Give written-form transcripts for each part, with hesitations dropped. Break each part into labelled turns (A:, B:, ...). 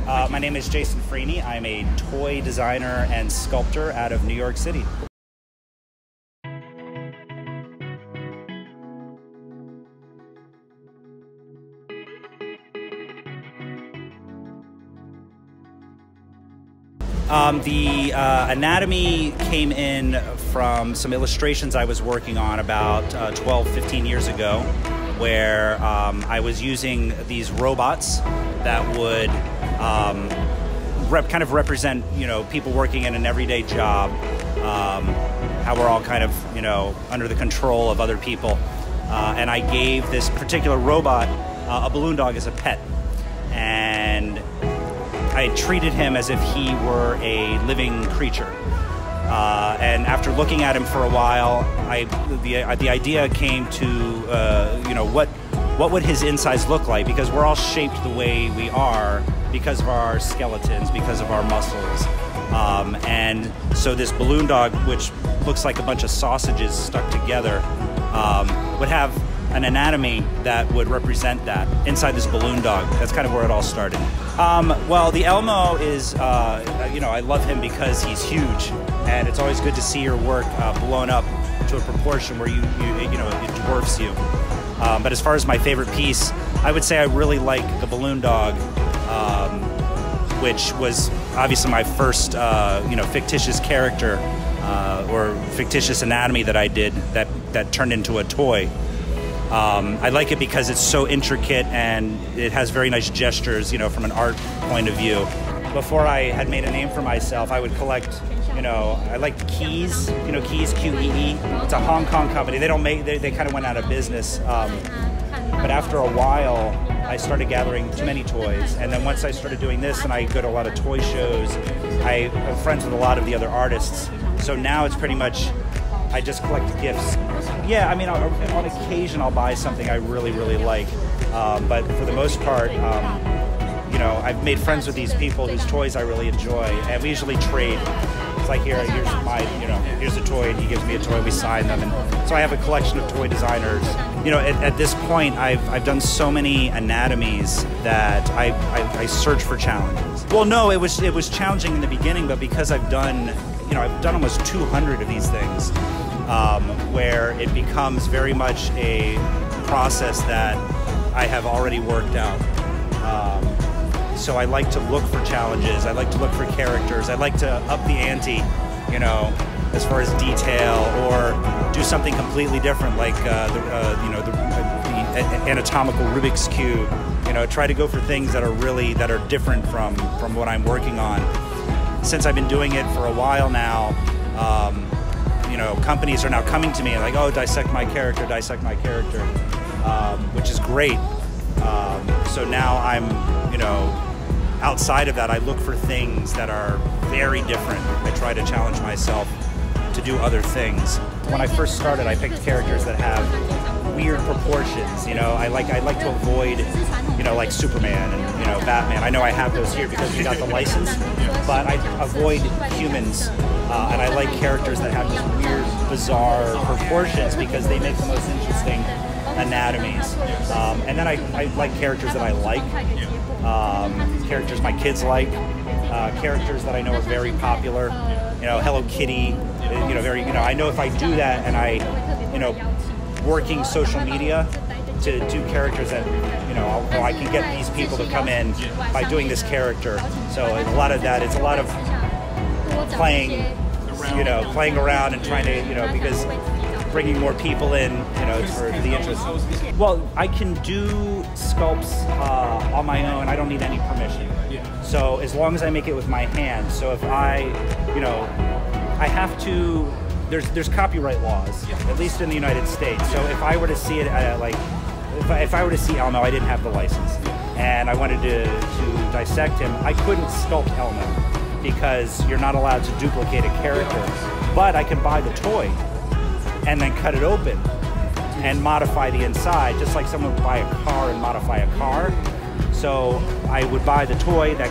A: My name is Jason Freeny. I'm a toy designer and sculptor out of New York City. The anatomy came in from some illustrations I was working on about 12, 15 years ago, where I was using these robots that would kind of represent, people working in an everyday job, how we're all kind of, under the control of other people. And I gave this particular robot a balloon dog as a pet. And I treated him as if he were a living creature. And after looking at him for a while, the idea came to, what would his insides look like? Because we're all shaped the way we are because of our skeletons, because of our muscles. And so this balloon dog, which looks like a bunch of sausages stuck together, would have an anatomy that would represent that inside this balloon dog. That's kind of where it all started. Well, the ELMO is, I love him because he's huge, and it's always good to see your work blown up to a proportion where it dwarfs you. But as far as my favorite piece, I would say I really like the balloon dog, which was obviously my first, fictitious character or fictitious anatomy that I did that turned into a toy. I like it because it's so intricate and it has very nice gestures, from an art point of view. Before I had made a name for myself, I would collect, I liked Keys, Keys, Q-E-E. It's a Hong Kong company. They kind of went out of business. But after a while, I started gathering too many toys. And then once I started doing this and I go to a lot of toy shows, I'm friends with a lot of the other artists. So now it's pretty much, I just collect gifts. Yeah, I mean, on occasion I'll buy something I really, really like. But for the most part, I've made friends with these people whose toys I really enjoy, and we usually trade. It's like, here's a toy, and he gives me a toy, we sign them. And so I have a collection of toy designers. At this point, I've done so many anatomies that I search for challenges. Well, no, it was challenging in the beginning, but because I've done almost 200 of these things, where it becomes very much a process that I have already worked out. So I like to look for challenges. I like to look for characters. I like to up the ante, as far as detail, or do something completely different, like the anatomical Rubik's Cube. Try to go for things that are different from what I'm working on. Since I've been doing it for a while now, companies are now coming to me and like, oh, dissect my character, which is great. So now I'm, outside of that, I look for things that are very different. I try to challenge myself to do other things. When I first started, I picked characters that have weird proportions. I like to avoid, like Superman and Batman. I know I have those here because we got the license, but I avoid humans, and I like characters that have just weird, bizarre proportions because they make the most interesting anatomies. And then I like characters that I like, characters my kids like, characters that I know are very popular. Hello Kitty. I know if I do that and I, working social media to do characters that, I can get these people to come in by doing this character. So a lot of that, it's a lot of playing around and trying to, because bringing more people in, for the interest. Well, I can do sculpts on my own. I don't need any permission. So as long as I make it with my hands. So if I have to, there's copyright laws, at least in the United States. So if I were to see it if I were to see Elmo, I didn't have the license, and I wanted to dissect him, I couldn't sculpt Elmo because you're not allowed to duplicate a character. But I can buy the toy and then cut it open and modify the inside, just like someone would buy a car and modify a car. So I would buy the toy that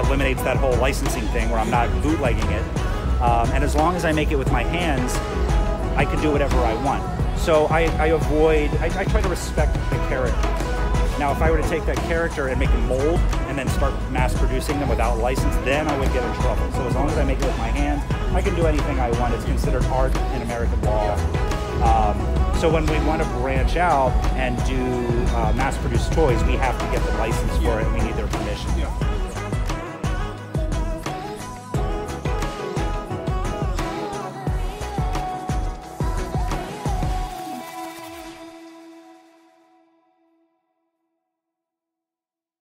A: eliminates that whole licensing thing where I'm not bootlegging it. And as long as I make it with my hands, I can do whatever I want. So I try to respect the character. Now, if I were to take that character and make a mold and then start mass producing them without license, then I would get in trouble. So as long as I make it with my hands, I can do anything I want. It's considered art in American law. So when we want to branch out and do mass-produced toys, we have to get the license for it, and we need their permission.